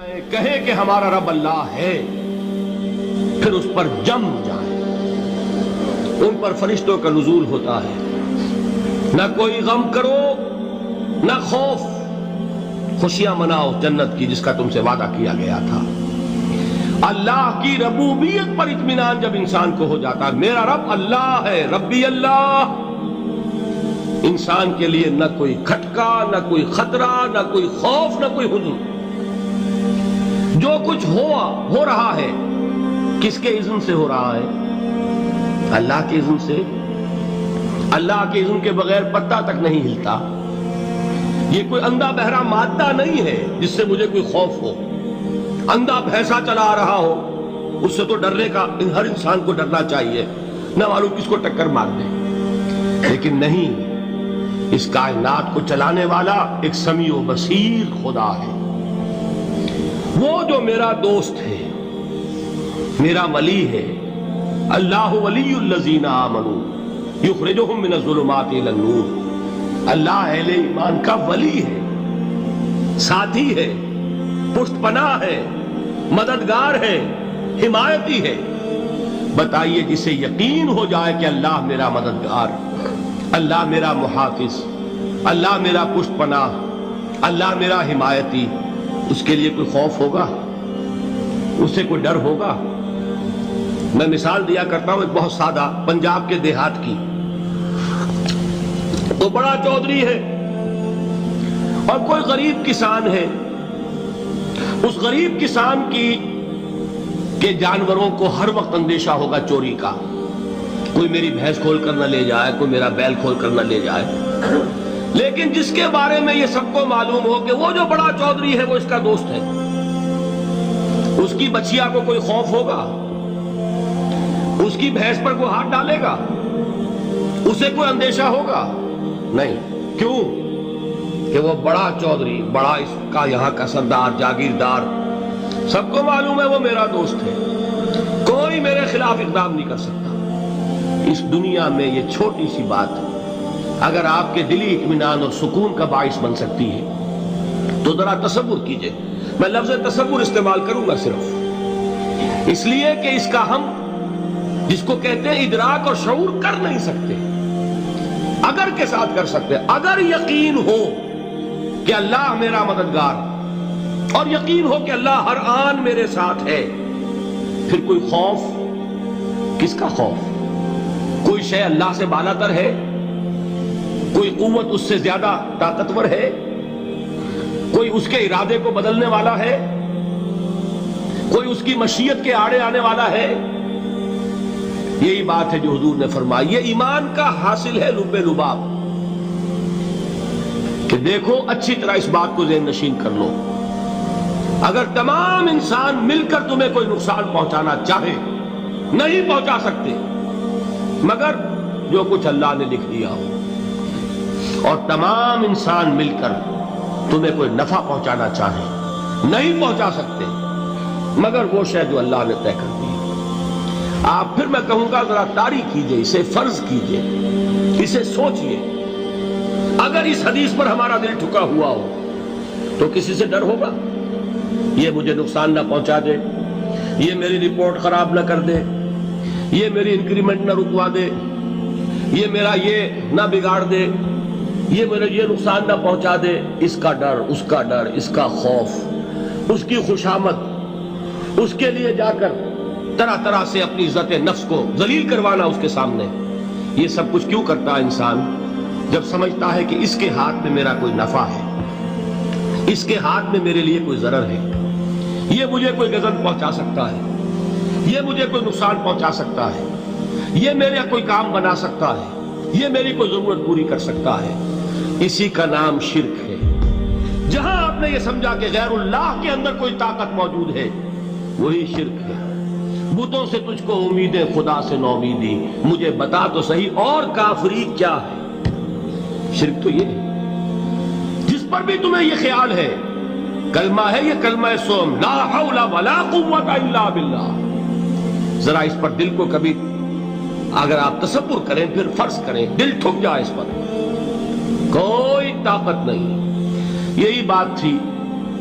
کہے کہ ہمارا رب اللہ ہے، پھر اس پر جم جائے، ان پر فرشتوں کا نزول ہوتا ہے، نہ کوئی غم کرو نہ خوف، خوشیاں مناؤ جنت کی جس کا تم سے وعدہ کیا گیا تھا۔ اللہ کی ربوبیت پر اطمینان جب انسان کو ہو جاتا ہے، میرا رب اللہ ہے، ربی اللہ، انسان کے لیے نہ کوئی کھٹکا، نہ کوئی خطرہ، نہ کوئی خوف، نہ کوئی حزن۔ جو کچھ ہو رہا ہے کس کے اذن سے ہو رہا ہے؟ اللہ کے اذن سے۔ اللہ کے اذن کے بغیر پتا تک نہیں ہلتا۔ یہ کوئی اندھا بہرا مادہ نہیں ہے جس سے مجھے کوئی خوف ہو۔ اندھا بھینسا چلا آ رہا ہو اس سے تو ڈرنے کا ہر انسان کو ڈرنا چاہیے، نہ معلوم کس کو ٹکر مار دے۔ لیکن نہیں، اس کائنات کو چلانے والا ایک سمیع و بصیر خدا ہے، وہ جو میرا دوست ہے، میرا ولی ہے۔ اللہ ولی الذین آمنوا یخرجہم من الظلمات الی النور۔ اللہ اہل ایمان کا ولی ہے، ساتھی ہے، پشت پناہ ہے، مددگار ہے، حمایتی ہے۔ بتائیے جسے یقین ہو جائے کہ اللہ میرا مددگار، اللہ میرا محافظ، اللہ میرا پشت پناہ، اللہ میرا حمایتی، اس کے لیے کوئی خوف ہوگا؟ اس سے کوئی ڈر ہوگا؟ میں مثال دیا کرتا ہوں ایک بہت سادہ، پنجاب کے دیہات کی۔ تو بڑا چودھری ہے اور کوئی غریب کسان ہے۔ اس غریب کسان کے جانوروں کو ہر وقت اندیشہ ہوگا چوری کا، کوئی میری بھینس کھول کر نہ لے جائے، کوئی میرا بیل کھول کر نہ لے جائے۔ لیکن جس کے بارے میں یہ سب کو معلوم ہو کہ وہ جو بڑا چودھری ہے وہ اس کا دوست ہے، اس کی بچیا کو کوئی خوف ہوگا؟ اس کی بھینس پر کوئی ہاتھ ڈالے گا؟ اسے کوئی اندیشہ ہوگا؟ نہیں۔ کیوں؟ کہ وہ بڑا چودھری، بڑا اس کا یہاں کا سردار، جاگیردار، سب کو معلوم ہے وہ میرا دوست ہے، کوئی میرے خلاف اقدام نہیں کر سکتا۔ اس دنیا میں یہ چھوٹی سی بات اگر آپ کے دلی اطمینان اور سکون کا باعث بن سکتی ہے تو ذرا تصور کیجئے۔ میں لفظ تصور استعمال کروں گا صرف اس لیے کہ اس کا ہم جس کو کہتے ہیں ادراک اور شعور کر نہیں سکتے، اگر کے ساتھ کر سکتے۔ اگر یقین ہو کہ اللہ میرا مددگار اور یقین ہو کہ اللہ ہر آن میرے ساتھ ہے، پھر کوئی خوف؟ کس کا خوف؟ کوئی شے اللہ سے بالاتر ہے؟ کوئی قوت اس سے زیادہ طاقتور ہے؟ کوئی اس کے ارادے کو بدلنے والا ہے؟ کوئی اس کی مشیت کے آڑے آنے والا ہے؟ یہی بات ہے جو حضور نے فرمائی۔ یہ ایمان کا حاصل ہے لب لباب، کہ دیکھو اچھی طرح اس بات کو ذہن نشین کر لو، اگر تمام انسان مل کر تمہیں کوئی نقصان پہنچانا چاہے نہیں پہنچا سکتے، مگر جو کچھ اللہ نے لکھ دیا ہو، اور تمام انسان مل کر تمہیں کوئی نفع پہنچانا چاہے نہیں پہنچا سکتے، مگر وہ شے جو اللہ نے طے کر دی۔ آپ پھر میں کہوں گا ذرا طاری کیجئے، اسے فرض کیجئے، اسے سوچئے۔ اگر اس حدیث پر ہمارا دل ٹھکا ہوا ہو تو کسی سے ڈر ہوگا؟ یہ مجھے نقصان نہ پہنچا دے، یہ میری رپورٹ خراب نہ کر دے، یہ میری انکریمنٹ نہ رکوا دے، یہ میرا یہ نہ بگاڑ دے، یہ میرے یہ نقصان نہ پہنچا دے۔ اس کا ڈر، اس کا ڈر، اس کا خوف، اس کی خوشامد، اس کے لیے جا کر طرح طرح سے اپنی عزت نفس کو ذلیل کروانا اس کے سامنے، یہ سب کچھ کیوں کرتا ہے انسان؟ جب سمجھتا ہے کہ اس کے ہاتھ میں میرا کوئی نفع ہے، اس کے ہاتھ میں میرے لیے کوئی ضرر ہے، یہ مجھے کوئی غضب پہنچا سکتا ہے، یہ مجھے کوئی نقصان پہنچا سکتا ہے، یہ میرا کوئی کام بنا سکتا ہے، یہ میری کوئی ضرورت پوری کر سکتا ہے، اسی کا نام شرک ہے۔ جہاں آپ نے یہ سمجھا کہ غیر اللہ کے اندر کوئی طاقت موجود ہے، وہی شرک ہے۔ بتوں سے تجھ کو امیدیں، خدا سے نومیدی، مجھے بتا تو صحیح اور کافری کیا ہے؟ شرک تو یہ ہے۔ جس پر بھی تمہیں یہ خیال ہے، کلمہ ہے یہ کلمہ سوم، لا حول ولا قوت الا باللہ، ذرا اس پر دل کو کبھی اگر آپ تصور کریں، پھر فرض کریں، دل ٹھک جائے اس پر، کوئی طاقت نہیں۔ یہی بات تھی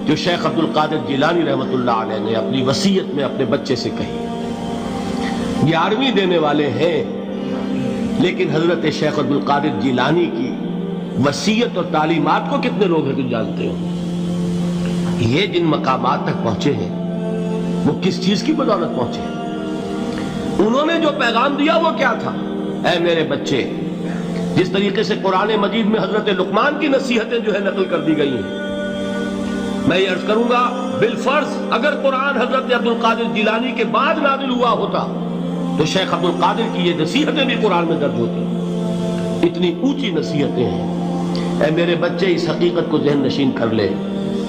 جو شیخ عبد القادر جیلانی رحمۃ اللہ علیہ نے اپنی وصیت میں اپنے بچے سے کہی. 11ویں دینے والے ہیں، لیکن حضرت شیخ عبد القادر جیلانی کی وصیت اور تعلیمات کو کتنے لوگ ہیں تم جانتے ہو؟ یہ جن مقامات تک پہنچے ہیں وہ کس چیز کی بدولت پہنچے ہیں؟ انہوں نے جو پیغام دیا وہ کیا تھا؟ اے میرے بچے، جس طریقے سے قرآن مجید میں حضرت لقمان کی نصیحتیں جو ہے نقل کر دی گئی ہیں، میں یہ عرض کروں گا بالفرض اگر قرآن حضرت عبد القادر جیلانی کے بعد نازل ہوا ہوتا تو شیخ عبد القادر کی یہ نصیحتیں بھی قرآن میں درج ہوتی. اتنی اونچی نصیحتیں ہیں. اے میرے بچے، اس حقیقت کو ذہن نشین کر لے،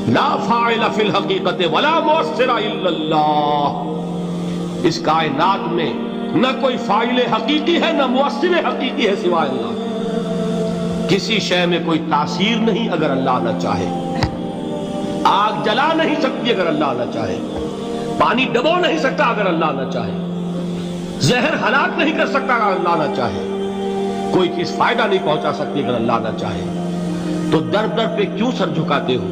لا فاعل فی الحقیقت ولا مؤثر الا اللہ. اس کائنات میں نہ کوئی فاعل حقیقی ہے نہ مؤثر حقیقی ہے سوائے اللہ. کسی شے میں کوئی تاثیر نہیں اگر اللہ نہ چاہے. آگ جلا نہیں سکتی اگر اللہ نہ چاہے. پانی ڈبو نہیں سکتا اگر اللہ نہ چاہے. زہر ہلاک نہیں کر سکتا اگر اللہ نہ چاہے. کوئی چیز فائدہ نہیں پہنچا سکتی اگر اللہ نہ چاہے. تو در در پہ کیوں سر جھکاتے ہو؟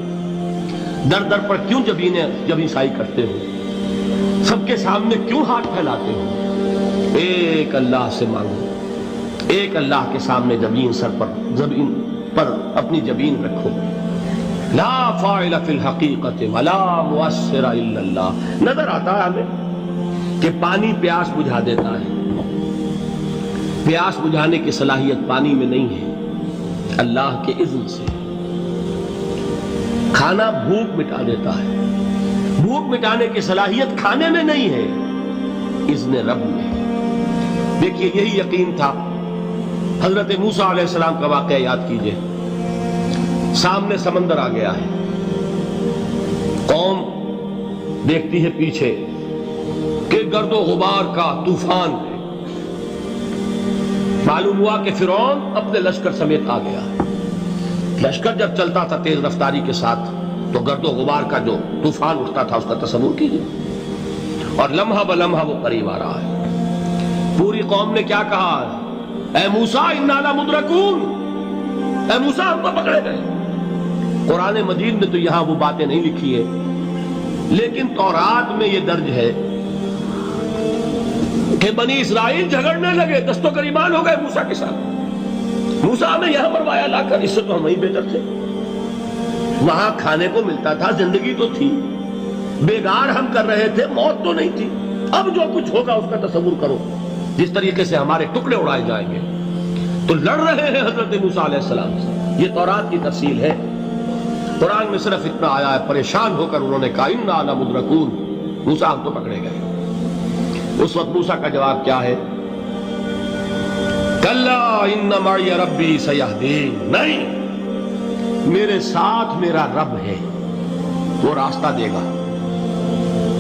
در در پر کیوں جبیں سائی کرتے ہو؟ سب کے سامنے کیوں ہاتھ پھیلاتے ہو؟ ایک اللہ سے مانگو. ایک اللہ کے سامنے زمین پر اپنی جبین رکھو. لا فاعل فی الحقیقت ولا مؤثر الا اللہ. نظر آتا ہے ہمیں کہ پانی پیاس بجھا دیتا ہے. پیاس بجھانے کی صلاحیت پانی میں نہیں ہے، اللہ کے اذن سے. کھانا بھوک مٹا دیتا ہے، بھوک مٹانے کی صلاحیت کھانے میں نہیں ہے، اذن رب میں. دیکھیے یہی یقین تھا. حضرت موسیٰ علیہ السلام کا واقعہ یاد کیجئے. سامنے سمندر آ گیا ہے، قوم دیکھتی ہے پیچھے کہ گرد و غبار کا طوفان ہے. معلوم ہوا کہ فرعون اپنے لشکر سمیت آ گیا. لشکر جب چلتا تھا تیز رفتاری کے ساتھ تو گرد و غبار کا جو طوفان اٹھتا تھا اس کا تصور کیجئے. اور لمحہ بلمحہ وہ قریب آ رہا ہے. پوری قوم نے کیا کہا؟ اے موسیٰ انا لمدرکون. اے موسیٰ ہم تو پکڑے گئے. قرآن مجید میں تو یہاں وہ باتیں نہیں لکھی ہے، لیکن تورات میں یہ درج ہے کہ بنی اسرائیل جھگڑنے لگے، دست و گریبان ہو گئے موسیٰ کے ساتھ. موسیٰ ہمیں یہاں مروایا لا کر، اس سے تو ہم ہی بہتر تھے. وہاں کھانے کو ملتا تھا، زندگی تو تھی، بیگار ہم کر رہے تھے، موت تو نہیں تھی. اب جو کچھ ہوگا اس کا تصور کرو، جس طریقے سے ہمارے ٹکڑے اڑائے جائیں گے. تو لڑ رہے ہیں حضرت موسیٰ علیہ السلام سے. یہ تورات کی تفصیل ہے. قرآن میں صرف اتنا آیا ہے، پریشان ہو کر انہوں نے کہا انا لمدرکون. موسیٰ ہم تو پکڑے گئے. اس وقت موسیٰ کا جواب کیا ہے؟ کلا ان معی ربی سیہدین. نہیں، میرے ساتھ میرا رب ہے، وہ راستہ دے گا.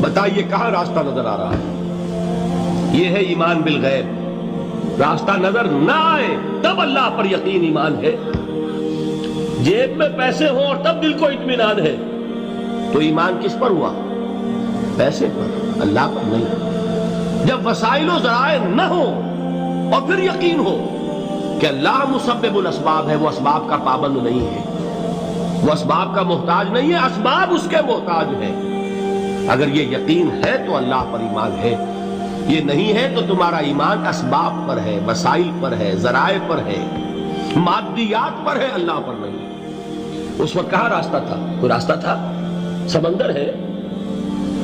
بتائیے کہاں راستہ نظر آ رہا ہے؟ یہ ہے ایمان بالغیب. راستہ نظر نہ آئے تب اللہ پر یقین ایمان ہے. جیب میں پیسے ہوں اور تب دل کو اطمینان ہے تو ایمان کس پر ہوا؟ پیسے پر، اللہ پر نہیں. جب وسائل و ذرائع نہ ہو اور پھر یقین ہو کہ اللہ مسبب الاسباب ہے، وہ اسباب کا پابند نہیں ہے، وہ اسباب کا محتاج نہیں ہے، اسباب اس کے محتاج ہیں. اگر یہ یقین ہے تو اللہ پر ایمان ہے. یہ نہیں ہے تو تمہارا ایمان اسباب پر ہے، وسائل پر ہے، ذرائع پر ہے، مادیات پر ہے، اللہ پر نہیں. اس وقت کہاں راستہ تھا؟ کوئی راستہ تھا؟ سمندر ہے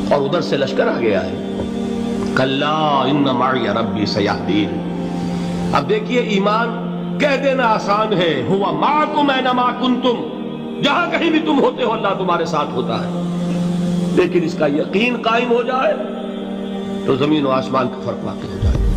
اور ادھر سے لشکر آ گیا ہے. کلا ان معی ربی سیہدین. اب دیکھیے ایمان کہہ دینا آسان ہے، ہوا معکم اینما کنتم. جہاں کہیں بھی تم ہوتے ہو اللہ تمہارے ساتھ ہوتا ہے. لیکن اس کا یقین قائم ہو جائے تو زمین و آسمان کا فرق واقع ہو جائے.